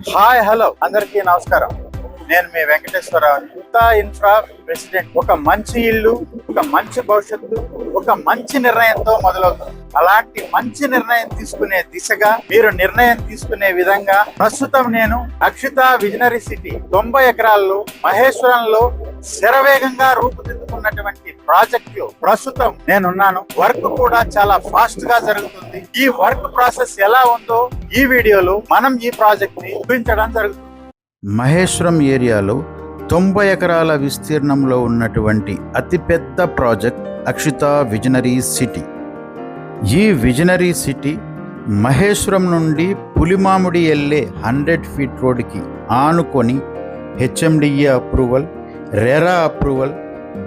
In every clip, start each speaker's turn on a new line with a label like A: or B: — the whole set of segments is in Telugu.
A: హాయ్ హలో అందరికీ నమస్కారం. నేను మీ వెంకటేశ్వరరావు, అక్షితా ఇన్ఫ్రా ప్రెసిడెంట్. ఒక మంచి ఇల్లు, ఒక మంచి భవిష్యత్తు, ఒక మంచి నిర్ణయంతో మొదలవుతుంది. అలాంటి మంచి నిర్ణయం తీసుకునే దిశగా మీరు నిర్ణయం తీసుకునే విధంగా ప్రస్తుతం నేను అక్షితా విజనరీ సిటీ 90 ఎకరాల్లో మహేశ్వరంలో శరవేగంగా రూపుదిద్దుకున్నటువంటి ప్రాజెక్ట్ లో ప్రస్తుతం నేనున్నాను. వర్క్ కూడా చాలా ఫాస్ట్ గా జరుగుతుంది. ఈ వర్క్ ప్రాసెస్ ఎలా ఉందో ఈ వీడియోలో మనం ఈ ప్రాజెక్ట్ ని చూపించడం జరుగుతుంది.
B: మహేశ్వరం ఏరియాలో 90 ఎకరాల విస్తీర్ణంలో ఉన్నటువంటి అతిపెద్ద ప్రాజెక్ట్ అక్షితా విజనరీ సిటీ. ఈ విజనరీ సిటీ మహేశ్వరం నుండి పులిమామిడి వెళ్ళే 100 ఫీట్ రోడ్డుకి ఆనుకొని HMDA approval, RERA approval,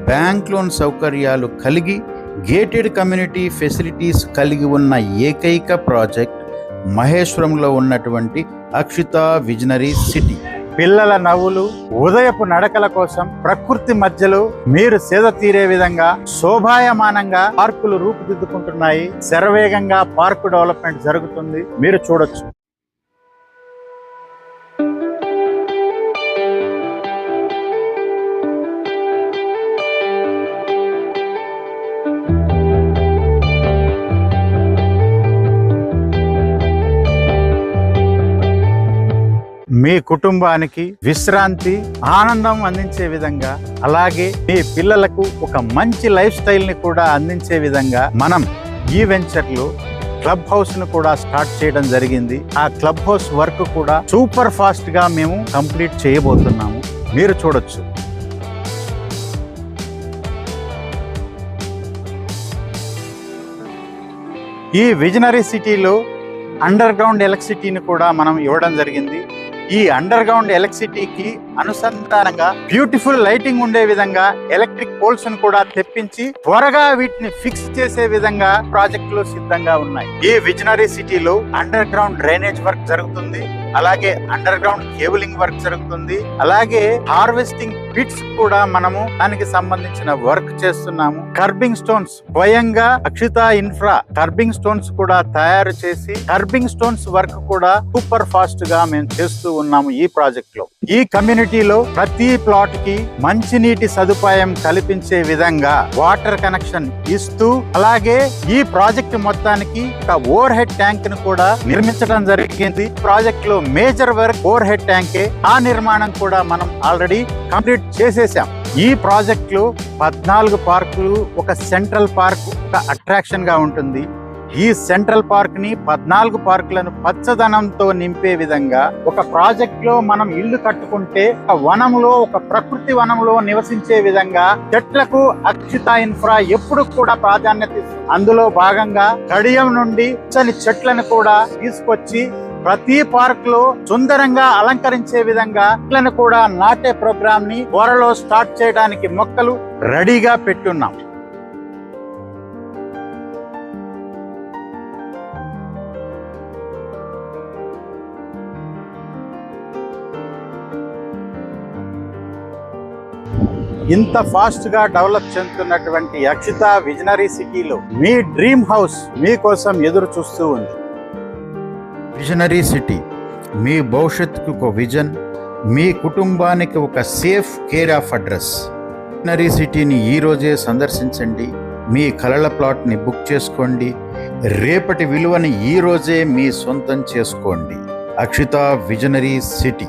B: bank loan సౌకర్యాలు కలిగి గేటెడ్ కమ్యూనిటీ ఫెసిలిటీస్ కలిగి ఉన్న ఏకైక ప్రాజెక్ట్ మహేశ్వరంలో ఉన్నటువంటి అక్షితా విజనరీ సిటీ.
A: పిల్లల నవ్వులు, ఉదయపు నడకల కోసం ప్రకృతి మధ్యలో మీరు సేద తీరే విధంగా శోభాయమానంగా పార్కులు రూపుదిద్దుకుంటున్నాయి. శరవేగంగా పార్కు డెవలప్మెంట్ జరుగుతుంది, మీరు చూడొచ్చు. మీ కుటుంబానికి విశ్రాంతి, ఆనందం అందించే విధంగా, అలాగే మీ పిల్లలకు ఒక మంచి లైఫ్ స్టైల్ ని కూడా అందించే విధంగా మనం ఈ వెంచర్ లో క్లబ్ హౌస్ ను కూడా స్టార్ట్ చేయడం జరిగింది. ఆ క్లబ్ హౌస్ వర్క్ కూడా సూపర్ ఫాస్ట్ గా మేము కంప్లీట్ చేయబోతున్నాము, మీరు చూడొచ్చు. ఈ విజనరీ సిటీలో అండర్ గ్రౌండ్ ఎలక్ట్రిసిటీని కూడా మనం ఇవ్వడం జరిగింది. ఈ అండర్ గ్రౌండ్ ఎలక్ట్రిసిటీకి అనుసంధానంగా బ్యూటిఫుల్ లైటింగ్ ఉండే విధంగా ఎలక్ట్రిక్ పోల్స్ ను కూడా తెప్పించి త్వరగా వీటిని ఫిక్స్ చేసే విధంగా ప్రాజెక్టులు సిద్ధంగా ఉన్నాయి. ఈ విజనరీ సిటీలో అండర్ గ్రౌండ్ డ్రైనేజ్ వర్క్ జరుగుతుంది, అలాగే అండర్ గ్రౌండ్ కేబులింగ్ వర్క్ జరుగుతుంది, అలాగే హార్వెస్టింగ్ పిట్స్ కూడా మనము దానికి సంబంధించిన వర్క్ చేస్తున్నాము. కర్బింగ్ స్టోన్స్ స్వయంగా అక్షితా ఇన్ఫ్రా కర్బింగ్ స్టోన్స్ కూడా తయారు చేసి కర్బింగ్ స్టోన్స్ వర్క్ కూడా సూపర్ ఫాస్ట్ గా మేము చేస్తూ ఉన్నాము ఈ ప్రాజెక్ట్ లో. ఈ కమ్యూనిటీలో ప్రతి ప్లాట్ కి మంచినీటి సదుపాయం కల్పించే విధంగా వాటర్ కనెక్షన్ ఇస్తూ, అలాగే ఈ ప్రాజెక్ట్ మొత్తానికి ఒక ఓవర్ హెడ్ ట్యాంక్ ను కూడా నిర్మించడం జరిగింది. ప్రాజెక్ట్ లో మేజర్ వర్క్ ఓవర్ హెడ్ ట్యాంకే. ఆ నిర్మాణం కూడా మనం ఆల్రెడీ కంప్లీట్ చేసేసాం. ఈ ప్రాజెక్ట్ లో 14 పార్కులు, ఒక సెంట్రల్ పార్క్ ఒక అట్రాక్షన్ గా ఉంటుంది. ఈ సెంట్రల్ పార్క్ ని 14 పార్కులను పచ్చదనంతో నింపే విధంగా ఒక ప్రాజెక్ట్ లో మనం ఇల్లు కట్టుకుంటే ఒక వనంలో, ఒక ప్రకృతి వనంలో నివసించే విధంగా చెట్లకు అక్షితా ఇన్ఫ్రా ఎప్పుడు కూడా ప్రాధాన్యత ఇస్తుంది. అందులో భాగంగా కడియం నుండి చెట్లను కూడా తీసుకొచ్చి ప్రతి పార్క్ లో సుందరంగా అలంకరించే విధంగా చెట్లను కూడా నాటే ప్రోగ్రామ్ ని త్వరలో స్టార్ట్ చేయడానికి మొక్కలు రెడీగా పెట్టున్నాం. ఇంత ఫాస్ట్ గా డెవలప్ చెందుతున్నటువంటి అక్షితా విజనరీ సిటీలో మీ డ్రీమ్ హౌస్ మీకోసం ఎదురు చూస్తూ ఉంది.
B: విజనరీ సిటీ మీ భవిష్యత్తుకు ఒక విజన్, మీ కుటుంబానికి ఒక safe care of address. Visionary సిటీని ఈ రోజే సందర్శించండి, మీ కలల ప్లాట్ని బుక్ చేసుకోండి, రేపటి విలువని ఈ రోజే మీ సొంతం చేసుకోండి. Akshita visionary city.